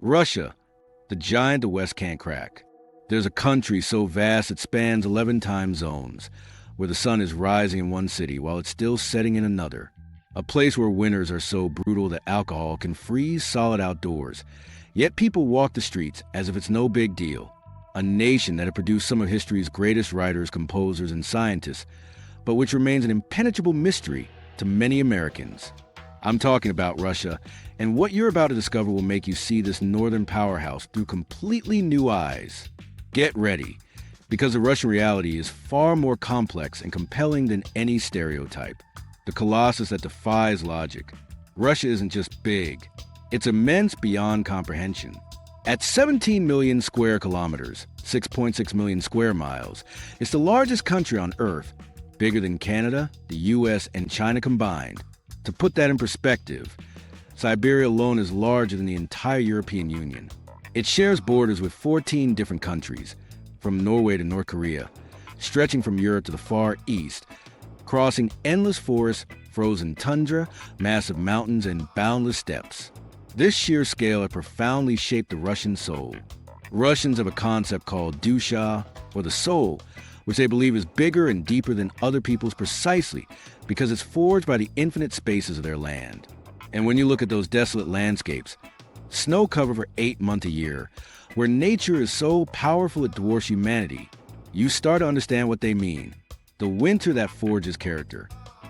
Russia, the giant the West can't crack. There's a country so vast it spans 11 time zones, where the sun is rising in one city while it's still setting in another. A place where winters are so brutal that alcohol can freeze solid outdoors. Yet people walk the streets as if it's no big deal. A nation that had produced some of history's greatest writers, composers, and scientists, but which remains an impenetrable mystery to many Americans. I'm talking about Russia, and what you're about to discover will make you see this northern powerhouse through completely new eyes. Get ready, because the Russian reality is far more complex and compelling than any stereotype. The colossus that defies logic. Russia isn't just big, it's immense beyond comprehension. At 17 million square kilometers, 6.6 million square miles, it's the largest country on Earth, bigger than Canada, the US, and China combined. To put that in perspective, Siberia alone is larger than the entire European Union. It shares borders with 14 different countries, from Norway to North Korea, stretching from Europe to the Far East, crossing endless forests, frozen tundra, massive mountains, and boundless steppes. This sheer scale has profoundly shaped the Russian soul. Russians have a concept called DUSHA, or the soul, which they believe is bigger and deeper than other people's precisely because it's forged by the infinite spaces of their land. And when you look at those desolate landscapes, snow covered for 8 months a year, where nature is so powerful it dwarfs humanity, you start to understand what they mean. The winter that forges character.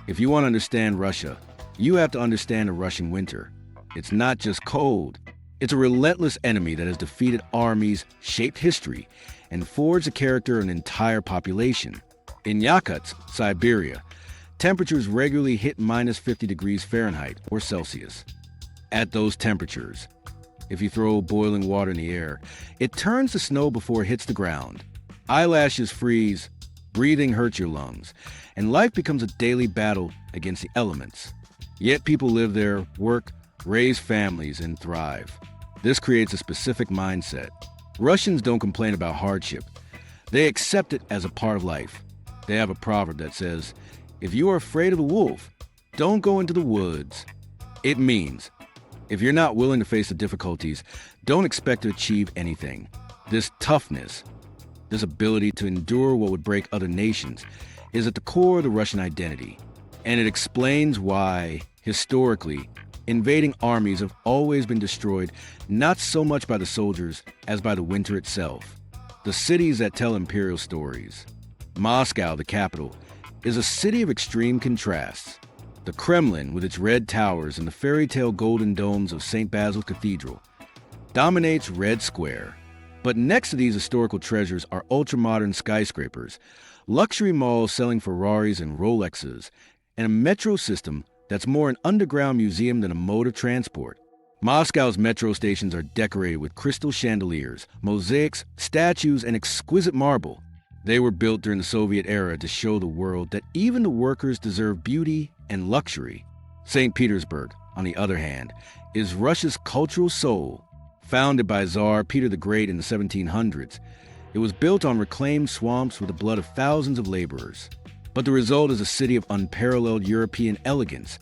If you want to understand Russia, you have to understand the Russian winter. It's not just cold. It's a relentless enemy that has defeated armies, shaped history, and forged the character of an entire population. In Yakutsk, Siberia, temperatures regularly hit minus 50 degrees Fahrenheit or Celsius. At those temperatures, if you throw boiling water in the air, it turns to snow before it hits the ground. Eyelashes freeze, breathing hurts your lungs, and life becomes a daily battle against the elements. Yet people live there, work, raise families, and thrive. This creates a specific mindset. Russians don't complain about hardship. They accept it as a part of life. They have a proverb that says, "If you are afraid of the wolf, don't go into the woods." It means, if you're not willing to face the difficulties, don't expect to achieve anything. This toughness, this ability to endure what would break other nations, is at the core of the Russian identity. And it explains why, historically, invading armies have always been destroyed not so much by the soldiers as by the winter itself. The cities that tell imperial stories. Moscow, the capital, is a city of extreme contrasts. The Kremlin, with its red towers and the fairy tale golden domes of St. Basil's Cathedral, dominates Red Square. But next to these historical treasures are ultra-modern skyscrapers, luxury malls selling Ferraris and Rolexes, and a metro system that's more an underground museum than a mode of transport. Moscow's metro stations are decorated with crystal chandeliers, mosaics, statues, and exquisite marble. They were built during the Soviet era to show the world that even the workers deserve beauty and luxury. St. Petersburg, on the other hand, is Russia's cultural soul. Founded by Tsar Peter the Great in the 1700s, it was built on reclaimed swamps with the blood of thousands of laborers. But the result is a city of unparalleled European elegance,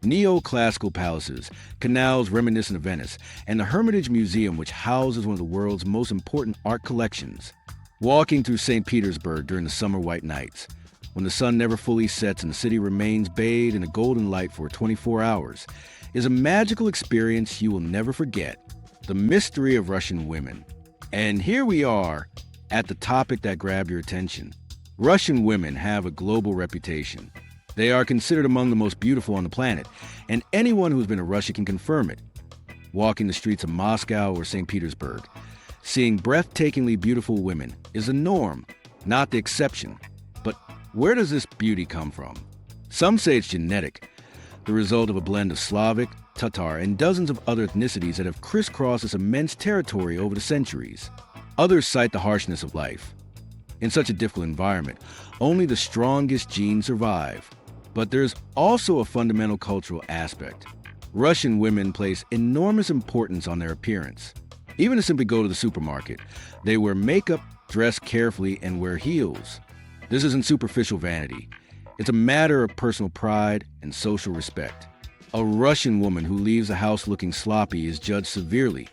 neoclassical palaces, canals reminiscent of Venice, and the Hermitage Museum, which houses one of the world's most important art collections. Walking through St. Petersburg during the summer white nights, when the sun never fully sets and the city remains bathed in a golden light for 24 hours, is a magical experience you will never forget. The mystery of Russian women. And here we are at the topic that grabbed your attention. Russian women have a global reputation. They are considered among the most beautiful on the planet, and anyone who's been to Russia can confirm it. Walking the streets of Moscow or St. Petersburg, seeing breathtakingly beautiful women is the norm, not the exception. But where does this beauty come from? Some say it's genetic, the result of a blend of Slavic, Tatar, and dozens of other ethnicities that have crisscrossed this immense territory over the centuries. Others cite the harshness of life. In such a difficult environment, only the strongest genes survive. But there's also a fundamental cultural aspect. Russian women place enormous importance on their appearance. Even to simply go to the supermarket, they wear makeup, dress carefully, and wear heels. This isn't superficial vanity. It's a matter of personal pride and social respect. A Russian woman who leaves the house looking sloppy is judged severely,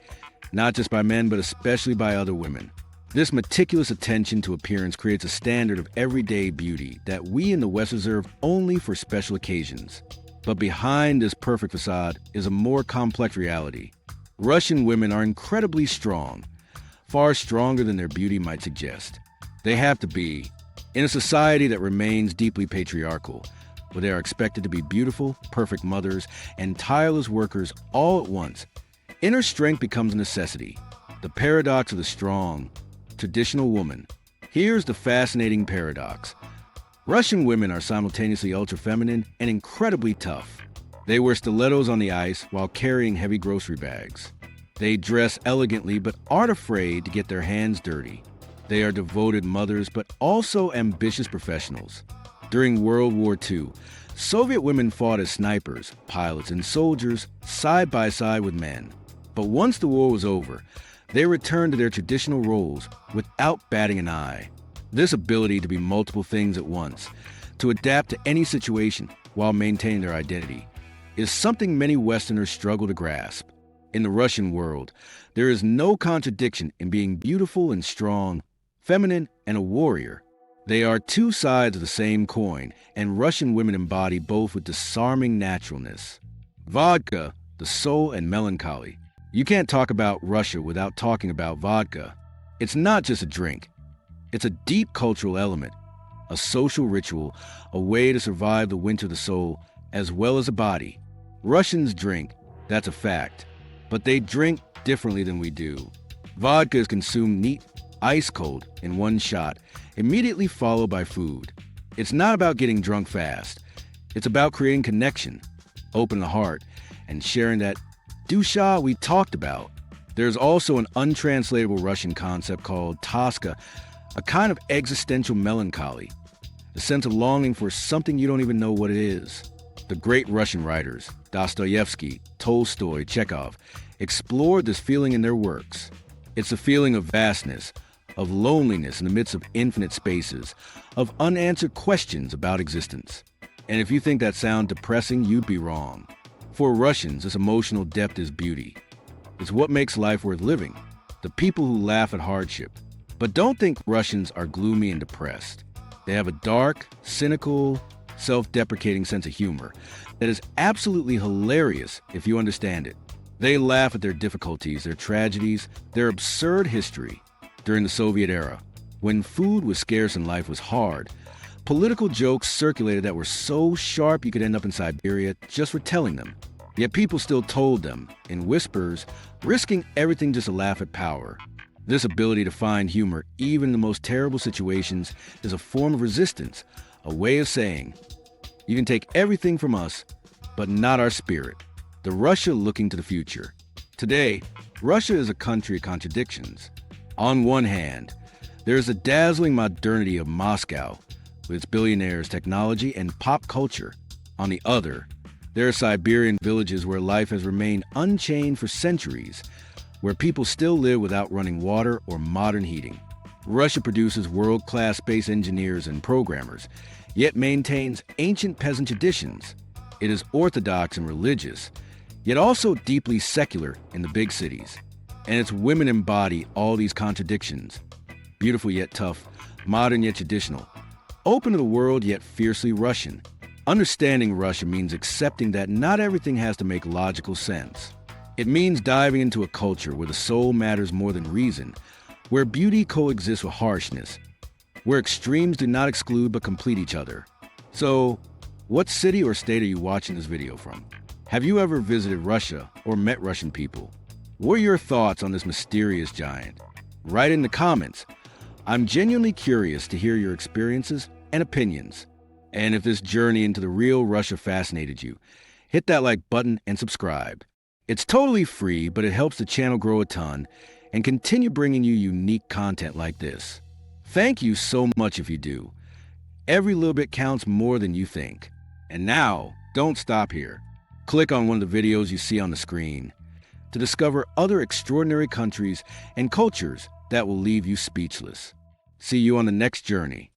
not just by men, but especially by other women. This meticulous attention to appearance creates a standard of everyday beauty that we in the West reserve only for special occasions. But behind this perfect facade is a more complex reality. Russian women are incredibly strong, far stronger than their beauty might suggest. They have to be. In a society that remains deeply patriarchal, where they are expected to be beautiful, perfect mothers, and tireless workers all at once, inner strength becomes a necessity. The paradox of the strong, traditional woman. Here's the fascinating paradox. Russian women are simultaneously ultra-feminine and incredibly tough. They wear stilettos on the ice while carrying heavy grocery bags. They dress elegantly but aren't afraid to get their hands dirty. They are devoted mothers but also ambitious professionals. During World War II, Soviet women fought as snipers, pilots, and soldiers side by side with men. But once the war was over, they returned to their traditional roles without batting an eye. This ability to be multiple things at once, to adapt to any situation while maintaining their identity, is something many Westerners struggle to grasp. In the Russian world, there is no contradiction in being beautiful and strong, feminine and a warrior. They are two sides of the same coin, and Russian women embody both with disarming naturalness. Vodka, the soul and melancholy. You can't talk about Russia without talking about vodka. It's not just a drink. It's a deep cultural element, a social ritual, a way to survive the winter of the soul as well as the body. Russians drink, that's a fact, but they drink differently than we do. Vodka is consumed neat, ice cold, in one shot, immediately followed by food. It's not about getting drunk fast. It's about creating connection, opening the heart, and sharing that DUSHA we talked about. There's also an untranslatable Russian concept called TOSKA, a kind of existential melancholy, the sense of longing for something you don't even know what it is. The great Russian writers, Dostoevsky, Tolstoy, Chekhov, explored this feeling in their works. It's a feeling of vastness, of loneliness in the midst of infinite spaces, of unanswered questions about existence. And if you think that sounds depressing, you'd be wrong. For Russians, this emotional depth is beauty. It's what makes life worth living. The people who laugh at hardship. But don't think Russians are gloomy and depressed. They have a dark, cynical, self-deprecating sense of humor that is absolutely hilarious if you understand it. They laugh at their difficulties, their tragedies, their absurd history. During the Soviet era, when food was scarce and life was hard, political jokes circulated that were so sharp you could end up in Siberia just for telling them. Yet people still told them, in whispers, risking everything just to laugh at power. This ability to find humor, even in the most terrible situations, is a form of resistance, a way of saying, you can take everything from us, but not our spirit. The Russia looking to the future. Today, Russia is a country of contradictions. On one hand, there is the dazzling modernity of Moscow, with its billionaires, technology, and pop culture. On the other, there are Siberian villages where life has remained unchanged for centuries, where people still live without running water or modern heating. Russia produces world-class space engineers and programmers, yet maintains ancient peasant traditions. It is orthodox and religious, yet also deeply secular in the big cities. And its women embody all these contradictions. Beautiful yet tough, modern yet traditional, open to the world yet fiercely Russian. Understanding Russia means accepting that not everything has to make logical sense. It means diving into a culture where the soul matters more than reason, where beauty coexists with harshness, where extremes do not exclude but complete each other. So, what city or state are you watching this video from? Have you ever visited Russia or met Russian people? What are your thoughts on this mysterious giant? Write in the comments. I'm genuinely curious to hear your experiences and opinions. And if this journey into the real Russia fascinated you, hit that like button and subscribe. It's totally free, but it helps the channel grow a ton and continue bringing you unique content like this. Thank you so much if you do. Every little bit counts more than you think. And now, don't stop here. Click on one of the videos you see on the screen to discover other extraordinary countries and cultures that will leave you speechless. See you on the next journey.